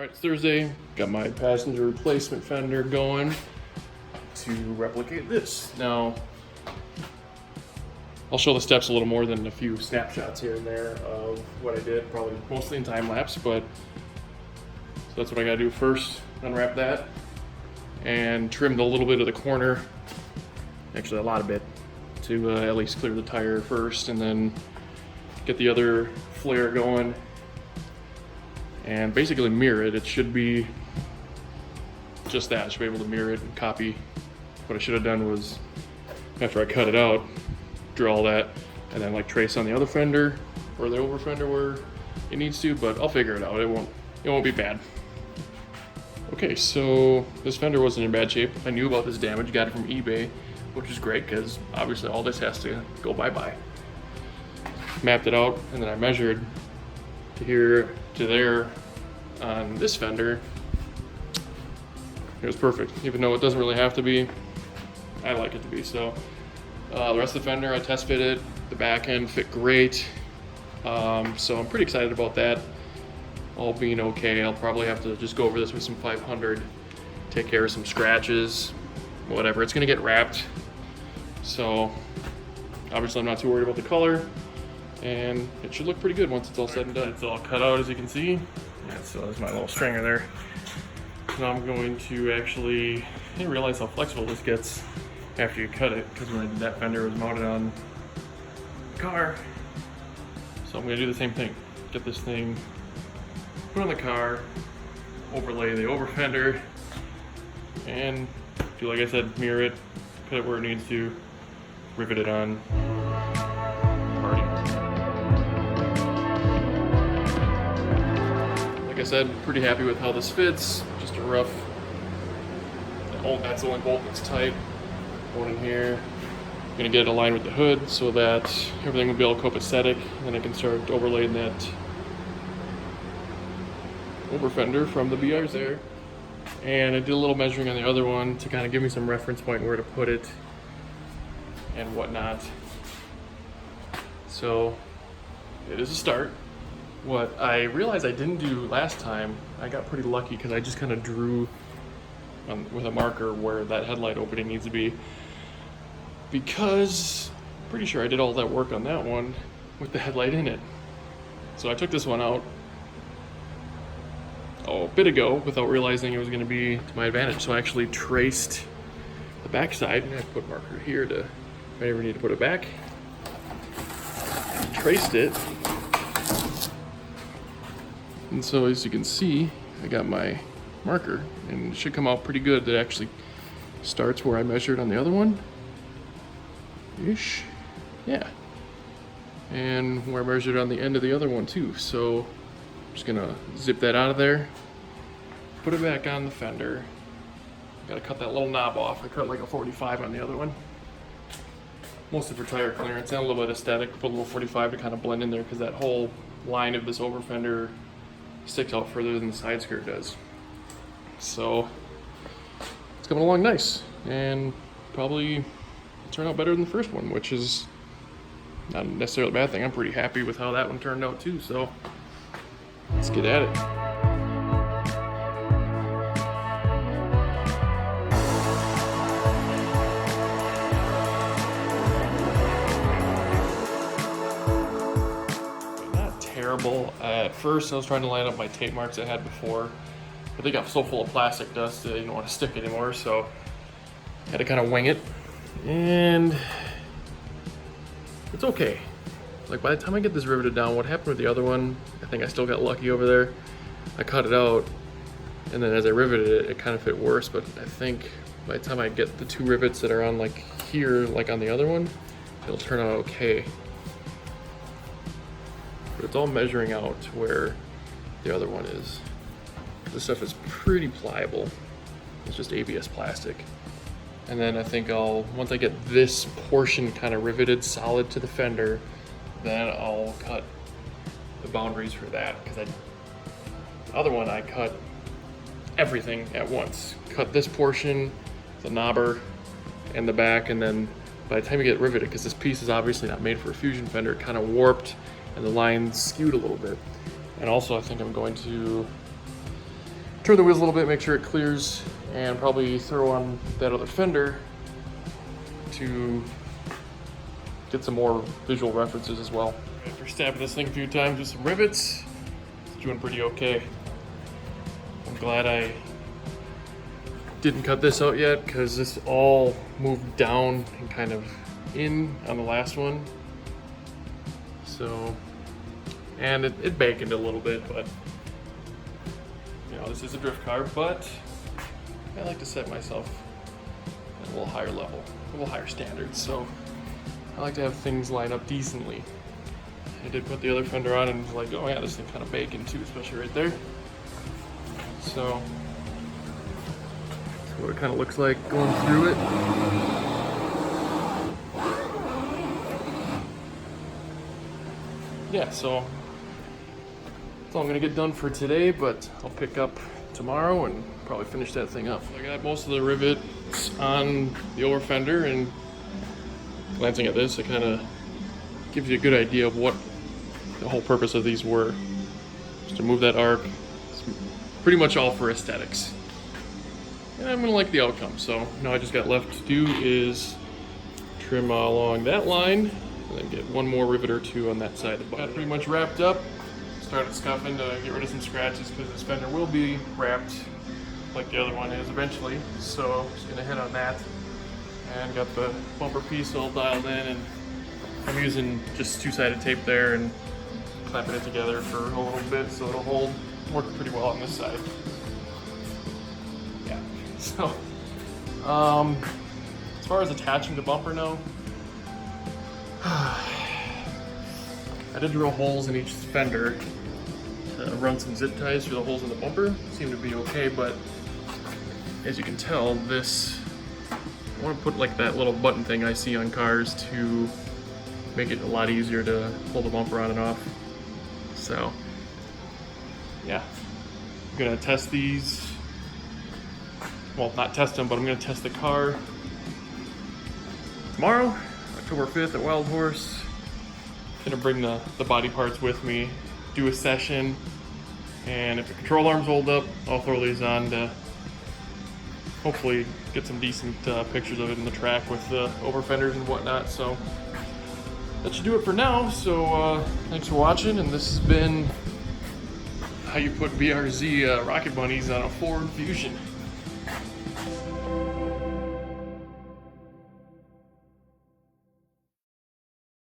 All right, it's Thursday. Got my passenger replacement fender going to replicate this. Now, I'll show the steps a little more than a few snapshots here and there of what I did, probably mostly in time lapse, but so that's what I gotta do first. Unwrap that and trim a little bit of the corner, actually a lot of it, to at least clear the tire first, and then get the other flare going and basically mirror it. It should be just that. I should be able to mirror it and copy. What I should have done was, after I cut it out, draw that and then like trace on the other fender or the over fender where it needs to, but I'll figure it out. It won't be bad. Okay, so this fender wasn't in bad shape. I knew about this damage, got it from eBay, which is great because obviously all this has to go bye-bye. Mapped it out, and then I measured to here to there on this fender. It was perfect, even though it doesn't really have to be. I like it to be. So the rest of the fender I test fitted. The back end fit great. So I'm pretty excited about that all being okay. I'll probably have to just go over this with some 500, take care of some scratches, whatever. It's gonna get wrapped. So obviously I'm not too worried about the color, and it should look pretty good once it's all said and done. It's all cut out, as you can see. Yeah, so there's my little stringer there. Now I'm going to actually, I didn't realize how flexible this gets after you cut it, because when I did that fender, it was mounted on the car. So I'm gonna do the same thing. Get this thing put on the car, overlay the over fender, and do like I said, mirror it, put it where it needs to, rivet it on. Party. Like I said, pretty happy with how this fits. Just a rough, oh, that's the only bolt that's tight. One in here. I'm gonna get it aligned with the hood so that everything will be all copacetic, and then I can start overlaying that over fender from the BRs there. And I did a little measuring on the other one to kind of give me some reference point where to put it and whatnot. So it is a start. What I realized I didn't do last time, I got pretty lucky because I just kind of drew with a marker where that headlight opening needs to be, because I'm pretty sure I did all that work on that one with the headlight in it. So I took this one out a bit ago without realizing it was going to be to my advantage. So I actually traced the back side, and I put a marker here to, if I ever need to put it back, traced it. And so as you can see, I got my marker, and it should come out pretty good. It actually starts where I measured on the other one ish, yeah, and where I measured on the end of the other one too. So I'm just gonna zip that out of there, put it back on the fender. Gotta cut that little knob off. I cut like a 45 on the other one, mostly for tire clearance and a little bit aesthetic. Put a little 45 to kind of blend in there because that whole line of this over fender sticks out further than the side skirt does. So it's coming along nice, and probably turn out better than the first one, which is not necessarily a bad thing. I'm pretty happy with how that one turned out too, so let's get at it. Not terrible. At first I was trying to line up my tape marks I had before, but they got so full of plastic dust that I didn't want to stick anymore, so I had to kind of wing it. And it's okay. Like, by the time I get this riveted down, what happened with the other one, I think I still got lucky over there. I cut it out, and then as I riveted it, it kind of fit worse, but I think by the time I get the two rivets that are on like here, like on the other one, it'll turn out okay. But it's all measuring out where the other one is. This stuff is pretty pliable. It's just ABS plastic. And then I think once I get this portion kind of riveted solid to the fender, then I'll cut the boundaries for that, because the other one I cut everything at once. Cut this portion, the knobber, and the back, and then by the time you get riveted, because this piece is obviously not made for a fusion fender, it kind of warped and the lines skewed a little bit. And also I think I'm going to turn the wheels a little bit, make sure it clears, and probably throw on that other fender to get some more visual references as well. After stabbing this thing a few times with some rivets, it's doing pretty okay. I'm glad I didn't cut this out yet because this all moved down and kind of in on the last one. So, and it baconed a little bit, but you know, this is a drift car, but I like to set myself at a little higher level, a little higher standards. So I like to have things line up decently. I did put the other fender on and was like, oh yeah, this thing kind of baconed too, especially right there. So that's what it kind of looks like going through it. Yeah, so that's all I'm gonna get done for today, but I'll pick up tomorrow and probably finish that thing up. I got most of the rivets on the over fender, and glancing at this, it kind of gives you a good idea of what the whole purpose of these were. Just to move that arc. It's pretty much all for aesthetics. And I'm gonna like the outcome, so now I just got left to do is trim along that line, and then get one more rivet or two on that side of the body. Got pretty much wrapped up. Started scuffing to get rid of some scratches because this fender will be wrapped like the other one is eventually. So just gonna hit on that. And got the bumper piece all dialed in, and I'm using just two-sided tape there and clamping it together for a little bit so it'll hold. Worked pretty well on this side. Yeah. So as far as attaching the bumper now, I did drill holes in each fender to run some zip ties through the holes in the bumper. Seemed to be okay, but as you can tell, this, I want to put like that little button thing I see on cars to make it a lot easier to pull the bumper on and off. So yeah, I'm gonna test these. Well, not test them, but I'm gonna test the car tomorrow, October 5th at Wild Horse. Gonna bring the body parts with me, do a session, and if the control arms hold up, I'll throw these on to hopefully get some decent pictures of it in the track with the over fenders and whatnot. So that should do it for now. So thanks for watching, and this has been how you put BRZ Rocket Bunnies on a Ford Fusion.